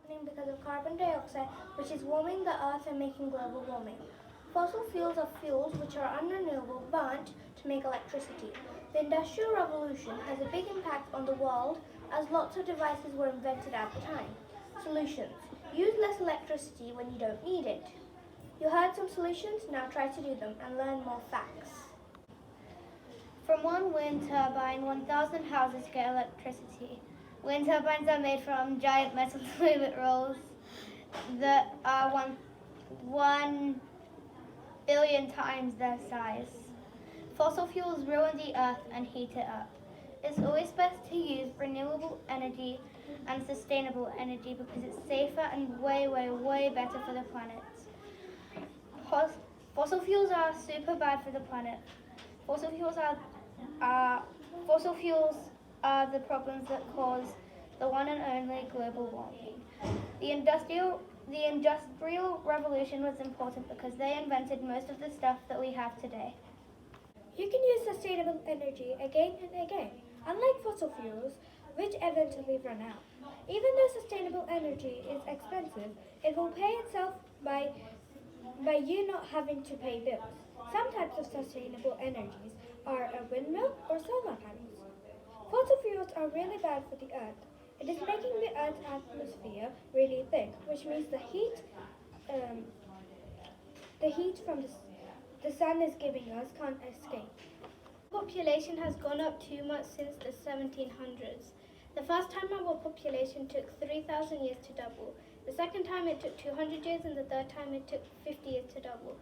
Because of carbon dioxide, which is warming the earth and making global warming. Fossil fuels are fuels which are unrenewable, burnt to make electricity. The Industrial Revolution has a big impact on the world as lots of devices were invented at the time. Solutions. Use less electricity when you don't need it. You heard some solutions, now try to do them and learn more facts. From one wind turbine, 1,000 houses get electricity. Wind turbines are made from giant metal toilet rolls that are 1 billion times their size. Fossil fuels ruin the earth and heat it up. It's always best to use renewable energy and sustainable energy because it's safer and way better for the planet. Fossil fuels are super bad for the planet. Fossil fuels are the problems that cause the one and only global warming. The Industrial Revolution was important because they invented most of the stuff that we have today. You can use sustainable energy again and again, unlike fossil fuels, which eventually run out. Even though sustainable energy is expensive, it will pay itself by you not having to pay bills. Some types of sustainable energies are a windmill or solar panels. Fossil fuels are really bad for the earth. It is making the earth's atmosphere really thick, which means the heat from the sun is giving us can't escape. Population has gone up too much since the 1700s. The first time our population took 3,000 years to double. The second time it took 200 years, and the third time it took 50 years to double.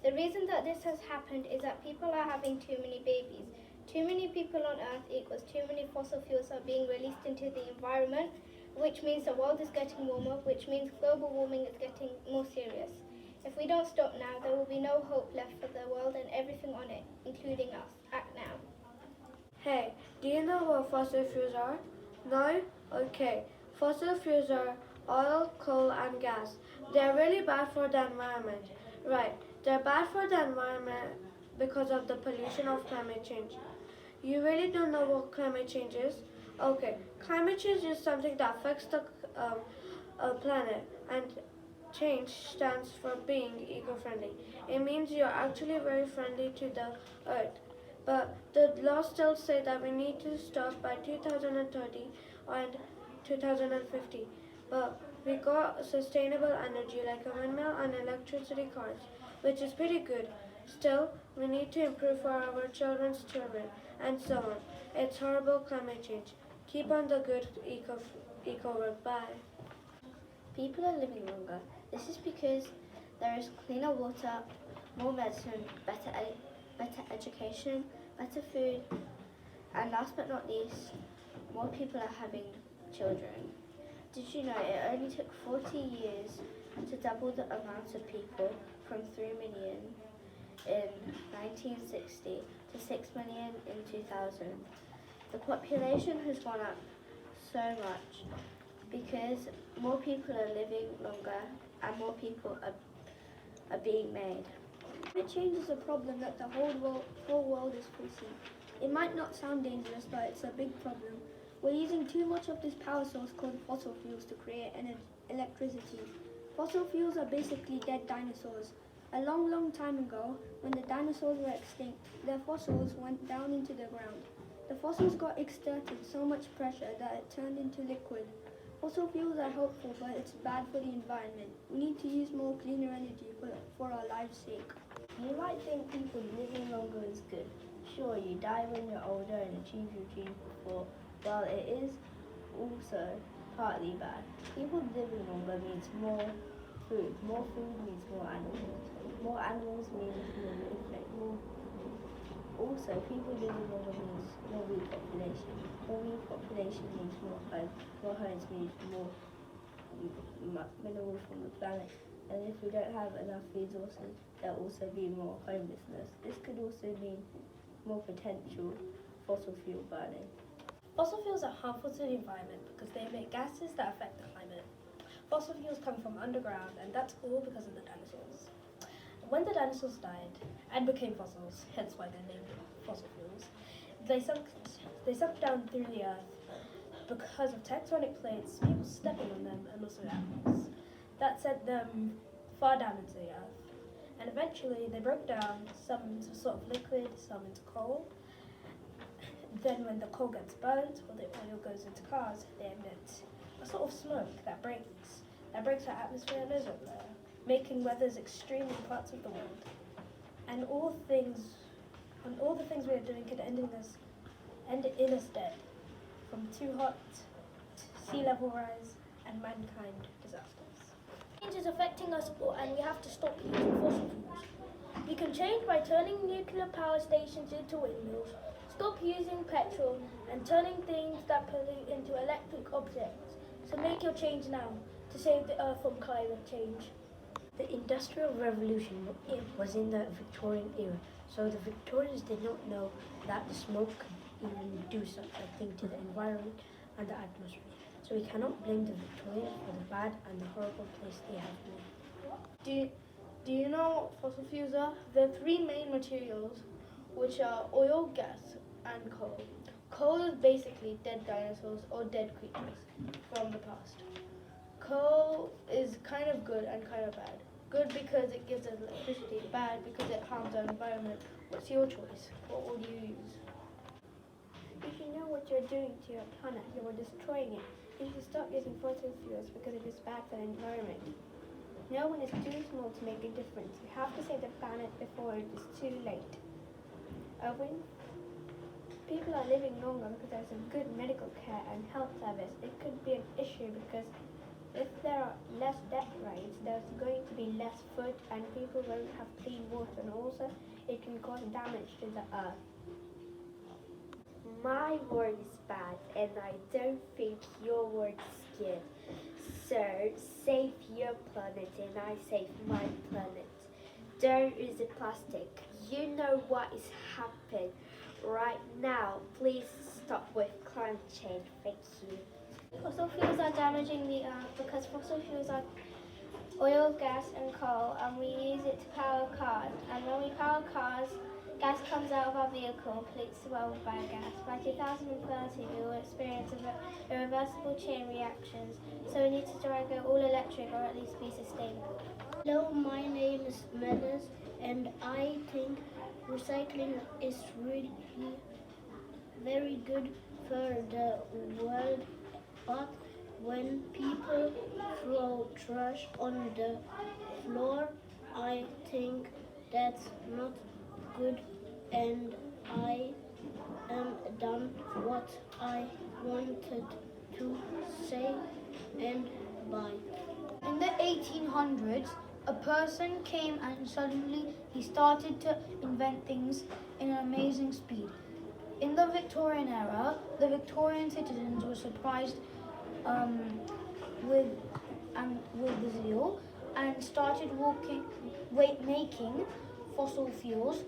The reason that this has happened is that people are having too many babies. Too many people on Earth equals too many fossil fuels are being released into the environment, which means the world is getting warmer, which means global warming is getting more serious. If we don't stop now, there will be no hope left for the world and everything on it, including us. Act now. Hey, do you know what fossil fuels are? No? Okay. Fossil fuels are oil, coal, and gas. They're really bad for the environment. Right, they're bad for the environment because of the pollution of climate change. You really don't know what climate change is? Okay, climate change is something that affects the planet, and change stands for being eco-friendly. It means you're actually very friendly to the earth. But the laws still say that we need to stop by 2030 and 2050. But we got sustainable energy like a windmill and electricity cars, which is pretty good. Still, we need to improve for our children's children, and so on. It's horrible climate change. Keep on the good eco work. Bye. People are living longer. This is because there is cleaner water, more medicine, better education, better food, and last but not least, more people are having children. Did you know it only took 40 years to double the amount of people from 3 million in 1960 to 6 million in 2000? The population has gone up so much because more people are living longer and more people are being made. Climate change is a problem that the whole world is facing. It might not sound dangerous, but it's a big problem. We're using too much of this power source called fossil fuels to create electricity. Fossil fuels are basically dead dinosaurs. A long time ago, when the dinosaurs were extinct, their fossils went down into the ground. The fossils got exerted so much pressure that it turned into liquid. Fossil fuels are helpful, but it's bad for the environment. We need to use more cleaner energy for our lives' sake. You might think people living longer is good. Sure, you die when you're older and achieve your dreams before. Well, it is also partly bad. People living longer means more food. More food means more animals. More animals means more. Also, people living longer means more weak population. More weak population means more homes. More homes means more minerals from the planet. And if we don't have enough resources, there'll also be more homelessness. This could also mean more potential fossil fuel burning. Fossil fuels are harmful to the environment because they emit gases that affect the climate. Fossil fuels come from underground, and that's all because of the dinosaurs. When the dinosaurs died and became fossils, hence why they're named fossil fuels, they sunk down through the earth because of tectonic plates, people stepping on them and also animals. That sent them far down into the earth. And eventually they broke down, some into sort of liquid, some into coal. Then when the coal gets burnt or the oil goes into cars, they emit a sort of smoke that breaks our atmosphere and ozone layer, making weathers extreme in parts of the world. And all the things we are doing could end in us dead, from too hot, sea level rise, and mankind disasters. Change is affecting us all, and we have to stop using fossil fuels. We can change by turning nuclear power stations into windmills, stop using petrol, and turning things that pollute into electric objects. So make your change now to save the earth from climate change. The Industrial Revolution was in the Victorian era, so the Victorians did not know that the smoke could even do such a thing to the environment and the atmosphere. So we cannot blame the Victorians for the bad and the horrible place they have made. Do you know what fossil fuels are? There are three main materials, which are oil, gas, and coal. Coal is basically dead dinosaurs or dead creatures from the past. Coal is kind of good and kind of bad. Good because it gives us electricity, bad because it harms our environment. What's your choice? What would you use? If you know what you're doing to your planet, you are destroying it. You should stop using fossil fuels because it is bad for the environment. No one is too small to make a difference. You have to save the planet before it is too late. Owen? People are living longer because there's a good medical care and health service. It could be an issue because if there are less death rates, there's going to be less food and people won't have clean water, and also it can cause damage to the earth. My word is bad, and I don't think your word is good. So, save your planet, and I save my planet. Don't use the plastic. You know what is happening right now. Please stop with climate change. Thank you. Fossil fuels are damaging the earth because fossil fuels are oil, gas, and coal, and we use it to power cars. And when we power cars, gas comes out of our vehicle, pollutes the world by gas. By 2030, we will experience irreversible chain reactions, so we need to try and go all electric or at least be sustainable. Hello, my name is Menace, and I think recycling is really very good for the world. But when people throw trash on the floor, I think that's not good, and I am done what I wanted to say, and bye. In the 1800s, a person came and suddenly he started to invent things in an amazing speed. In the Victorian era, the Victorian citizens were surprised with the zeal and started making fossil fuels.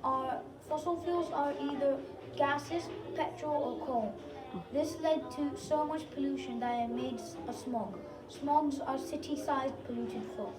Fossil fuels are either gases, petrol or coal. This led to so much pollution that it made a smog. Smogs are city-sized polluted fog.